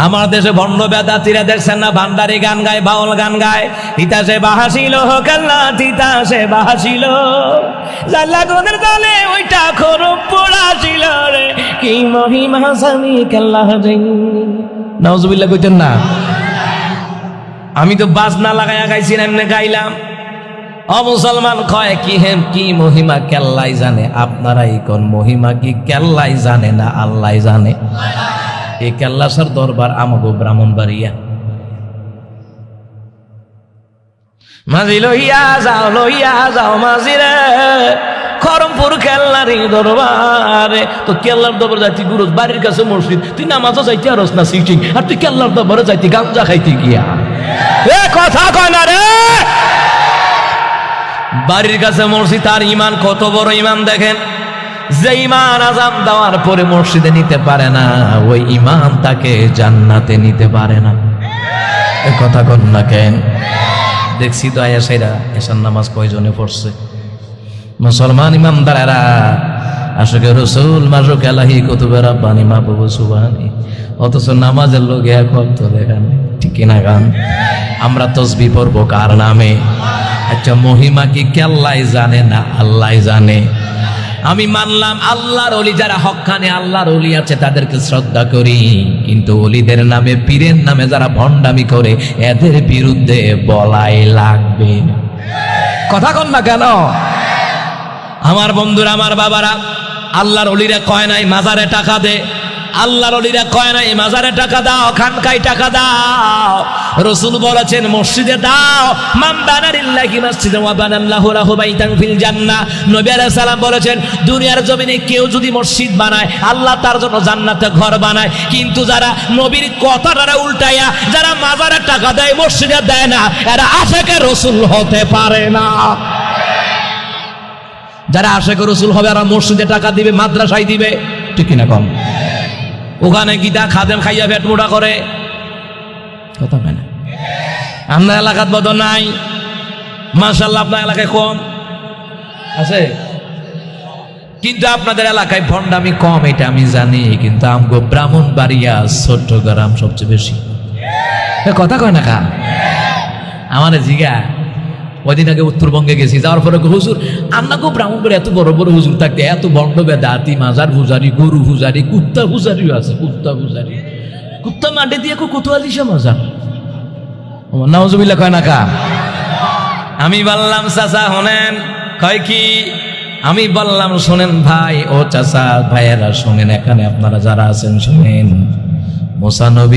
আমার দেশে ভণ্ড বেদাতিরা দেখছেন না, ভান্ডারি গান গায়, বাউল গান গায়, তিতাসে বাহাসিল কাল্লা তিতাসে বাহাসিল জাল্লা গোদের দলে ওইটা খরব পড়াছিল রে, কি মহিমা জানি কাল্লা রে। নাউজুবিল্লাহ কইতেন না? আমি তো বাজনা লাগাইয়া গাইছি না, এমনি গাইলাম। ও মুসলমান কয় কি হেম কি মহিমা কেল্লাই জানে। আপনারাই কোন মহিমা কি কেল্লাই জানে না আল্লাহ জানে? এই কেল্লাসার দরবার আমাগো ব্রাহ্মণবাড়িয়া। মাঝি লইয়া যাও মাঝি রে, খরমপুর কেল্লারি দরবারে। তো কেল্লার দরবার যাইতি গুরুজ, বাড়ির কাছে মসজিদ, তুই নামাজও যাইতে আরস না সিটিং, আর তুই কেল্লার দরবারে যাইতি গাঞ্জা খাইতে গিয়া। এ কথা কয় না রে। বাড়ির কাছে মসজিদ, আর ইমান কত বড় ইমান দেখেন। যে ইমান আযান দেওয়ার পরে মসজিদে নিতে পারে না, ওই ইমান তাকে জান্নাতে নিতে পারে না। এ কথা কন না কেন? দেখছি তো আয়াসাইরা এশার নামাজ কয়জনে পড়ছে? মুসলমান ইমানদারেরা আশিকে রাসূল মাশুক আলাহি কুতুবে রাব্বানি মাহবুব সুবহানি, অথচ নামাজের লোক এক ওয়াক্ত দেখেন, ঠিক কিনা গান? আমরা তাসবিহ পড়ব কার নামে? আচ্ছা, মহিমা কি কেল্লাই জানে না আল্লাহ জানে? আমি মানলাম আল্লাহর ওলি যারা হক্কানে আল্লাহর ওলি আছে তাদেরকে শ্রদ্ধা করি, কিন্তু ওলিদের নামে পীরের নামে যারা ভণ্ডামি করে এদের বিরুদ্ধে বলাই লাগবে। কথা কন না কেন? আমার বন্ধুরা, আমার বাবারা, আল্লাহর ওলিরা কয় নাই মাজারে টাকা দে, আল্লাহর ওলিরা কয় নাই মাজারে টাকা দাও, খানকায় টাকা দাও। রাসূল বলেছেন মসজিদে দাও। মান বানা লিল্লাহি মাসজিদান ওয়া বানাল্লাহু লাহু বাইতান ফিল জান্নাহ। নবী আলাইহিস সালাম বলেছেন দুনিয়ার জমিনে কেউ যদি মসজিদ বানায়, আল্লাহ তার জন্য জান্নাতে ঘর বানায়। কিন্তু যারা নবীর কথাটা উল্টায়া যারা মাজারে টাকা দেয়, মসজিদে দেয় না, এরা আশিকে রাসূল হতে পারে না। যারা আশিকে রাসূল হবে এরা মসজিদে টাকা দিবে, মাদ্রাসায় দিবে, ঠিক কিনা কম? ওখানে গীতা খাদেম খাইয়া পেট মোটা করে। কথা হয় না? আপনার এলাকাত বদ নাই, মাশাআল্লাহ আপনার এলাকায় কম আছে, কিন্তু আপনাদের এলাকায় ভণ্ডামি কম এটা আমি জানি, কিন্তু আমগো ব্রাহ্মণবাড়িয়া চট্টগ্রাম সবচেয়ে বেশি। কথা কয় না কা? আমার জিগা ওইদিন আগে উত্তরবঙ্গে গেছি, যাওয়ার পরে হুজুর আপনাকে ব্রাহ্মণবাড়ি এত বড় বড় হুজুর থাকতে এত ভণ্ড বেদাতি, মাজার পূজারি, গরু পূজারি, কুত্তা পূজারিও আছে। কুত্তা পূজারি, কুত্তা মাঠে দিয়ে কোতোয়ালিশা মজা। নাউজুবিল্লাহ কয় না কা? আমি বললাম চাচা শোনেন, কয় কি? আমি বললাম শোনেন ভাই, ও চাচা ভাইয়েরা শোনেন, এখানে আপনারা যারা আছেন শোনেন, মুসা নবী